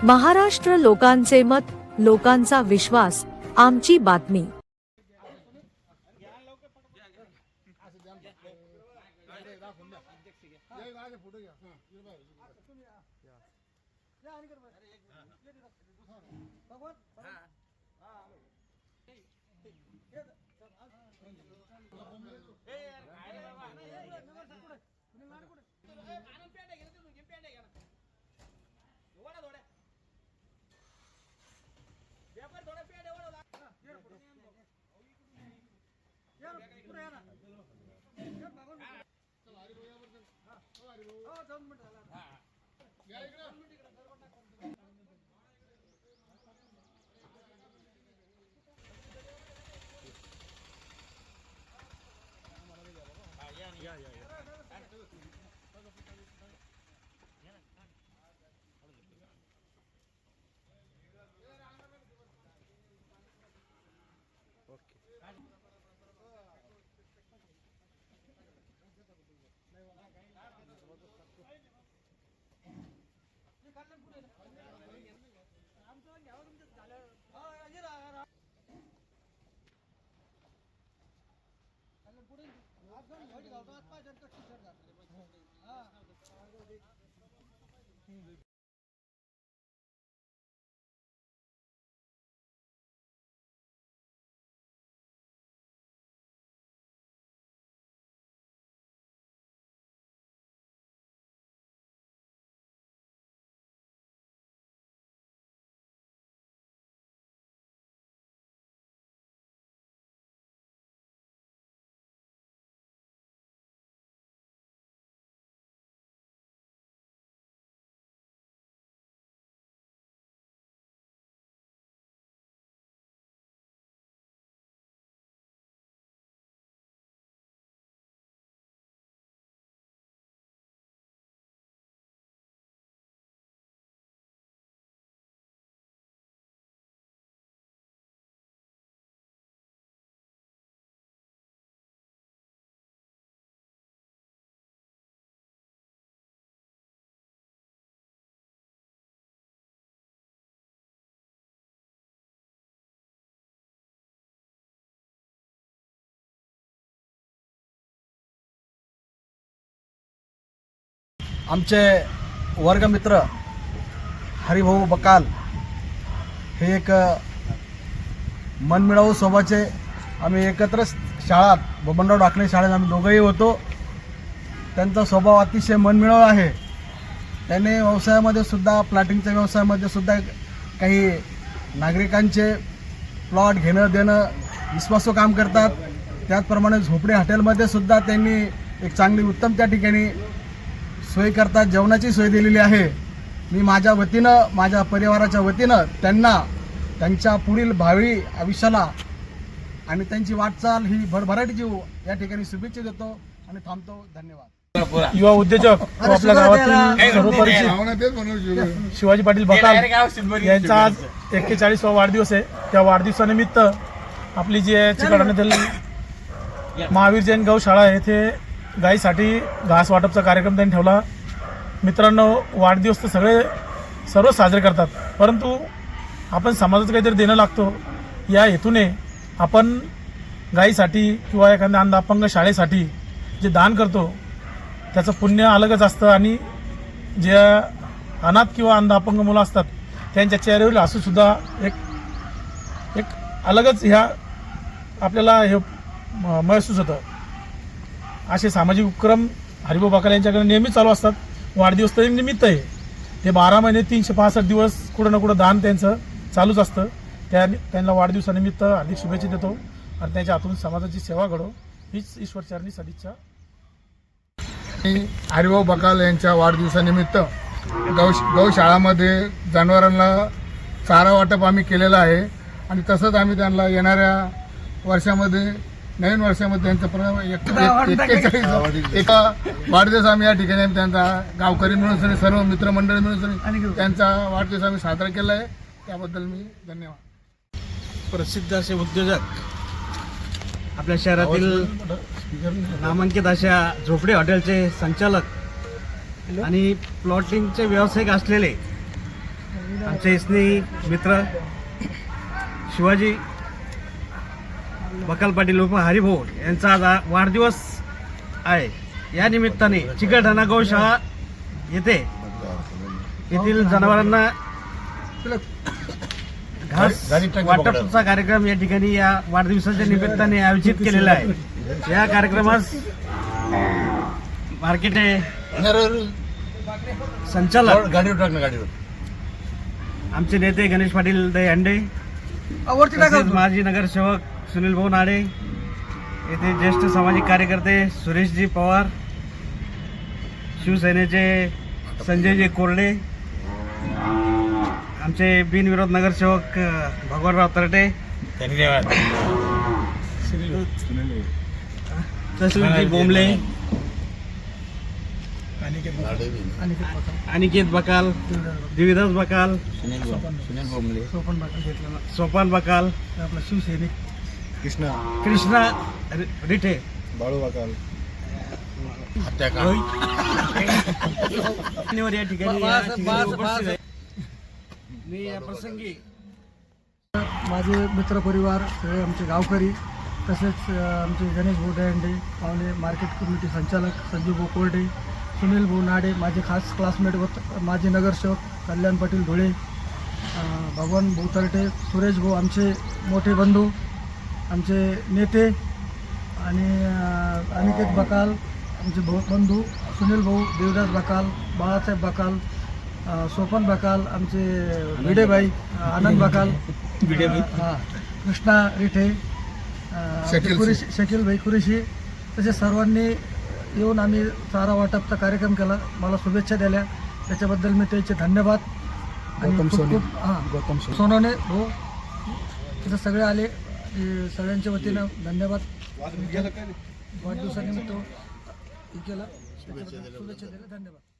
महाराष्ट्र लोकांचे मत, लोकांचा विश्वास, आमची बातमी। आमचे वर्गमित्र हरिभाऊ बकाल हे एक मनमिळावू स्वभावाचे, आम्ही एकत्र शाळात बबनराव डाकणे शाळेत आम्ही दोघंही होतो। त्यांचा स्वभाव अतिशय मनमिळावू आहे। त्याने व्यवसायामध्ये सुद्धा, प्लॉटिंगच्या व्यवसायामध्ये सुद्धा काही नागरिकांचे प्लॉट घेणं देणं विश्वासू काम करतात। त्याचप्रमाणे झोपडी हॉटेलमध्ये सुद्धा त्यांनी एक चांगली उत्तम त्या ठिकाणी सोय करतात, जेवणाची सोय दिलेली आहे। मी माझ्या वतीनं, माझ्या परिवाराच्या वतीनं त्यांना त्यांच्या पुढील भावी आयुष्याला आणि त्यांची वाटचाल ही भरभराटीची हो या ठिकाणी शुभेच्छा देतो आणि थांबतो। धन्यवाद। युवा उद्योजक व आपल्या गावातील सर्वपरिचित शिवाजी पाटील बकाल यांचा आज 41वा वाढदिवस आहे। त्या वाढदिवसानिमित्त आपली जी चिकलठाण्यातील महावीर जैन गौशाळा येथे गायीसाठी घास वाटपचा कार्यक्रम त्यांनी ठेवला। मित्रांनो, वाढदिवस तर सर्व साजरे करतात, परंतु आपण समाजाचं काहीतरी देणं लागतो या हेतूने आपण गायीसाठी किंवा एखाद्या अंध अपंग शाळेसाठी जे दान करतो त्याचं पुण्य अलगच असतं। आणि जे अनाथ किंवा अंध अपंग मुलं असतात त्यांच्या चेहऱ्यावरील हसूसुद्धा एक अलगच ह्या आपल्याला हे महसूस होतं। असे सामाजिक उपक्रम हरिभाऊ बकाल यांच्याकडे नेहमी चालू असतात। वाढदिवस तर निमित्त आहे, ते 12 महिने 365 दिवस कुठं ना कुठं दान त्यांचं चालूच असतं। त्यांना वाढदिवसानिमित्त हार्दिक शुभेच्छा देतो आणि त्यांच्या हातून समाजाची सेवा घडो हीच ईश्वरचरणी सदिच्छा। हरिभाऊ बकाल यांच्या वाढदिवसानिमित्त गौशाळामध्ये जनावरांना चारा वाटप आम्ही केलेलं आहे आणि तसंच आम्ही त्यांना येणाऱ्या वर्षामध्ये, नवीन वर्षामध्ये त्यांचं 41 एका वाढदिवस आम्ही या ठिकाणी आम्ही त्यांचा गावकरी मिळून सर्व मित्रमंडळी मिळून त्यांचा वाढदिवस आम्ही साजरा केला आहे। त्याबद्दल मी धन्यवाद। प्रसिद्ध असे उद्योजक, आपल्या शहरातील नामांकित अशा झोपडी हॉटेलचे संचालक आणि प्लॉटिंगचे व्यावसायिक असलेले आमचे स्नेही मित्र शिवाजी बकाल पाटील उर्फ हरिभाऊ यांचा आज वाढदिवस आहे. या निमित्ताने चिकलठाणा गौशाळा येथील जनावरांना घास वाटपचा कार्यक्रम या ठिकाणी या वाढदिवसाच्या निमित्ताने आयोजित केलेला आहे. या कार्यक्रमास मार्केट संचालक गाडीवर आमचे नेते गणेश पाटील दहीहंडे, तसेच माजी नगरसेवक सुनील भाऊ नाडे, येथे ज्येष्ठ सामाजिक कार्यकर्ते सुरेशजी पवार, शिवसेनेचे संजयजी कोरडे, आमचे बिनविरोध नगरसेवक भगवानराव तरटे, सुनीलजी बोंबले, अनिकेत बकाल, देवीदास बकाल, सोपान बकाल, आपला शिवसैनिक कृष्णा रिठे, बाळू बकाल, या ठिकाणी उपस्थित आहे. मी या प्रसंगी माझे मित्रपरिवार सगळे आमचे गावकरी तसेच आमचे गणेश भाऊ दहीहंडे पावले, मार्केट कमिटी संचालक संजीव भाऊ कोरडे, सुनील भाऊ नाडे, माझे खास क्लासमेट व माजी नगरसेवक कल्याण पाटील धुळे, भगवान भाऊ तरटे, सुरेश भाऊ आमचे मोठे बंधू, आमचे नेते आणि अनिकेत बकाल आमचे बंधू, सुनील भाऊ, देवदास बकाल, बाळासाहेब बकाल, सोपन बकाल, आमचे भिडेबाई, आनंद बकाल, कृष्णा रिठे, शकीलभाई कुरेशी, तसे सर्वांनी येऊन आम्ही चारा वाटपचा कार्यक्रम केला, मला शुभेच्छा दिल्या, त्याच्याबद्दल मी त्याचे धन्यवाद. आणि गौतम सोनवणे भाऊ तिथं सगळे आले, सगळ्यांच्या वतीनं धन्यवाद. वाढदिवसानिमित्त हे केलं, त्याच्याबद्दल शुभेच्छा दिल्या, धन्यवाद.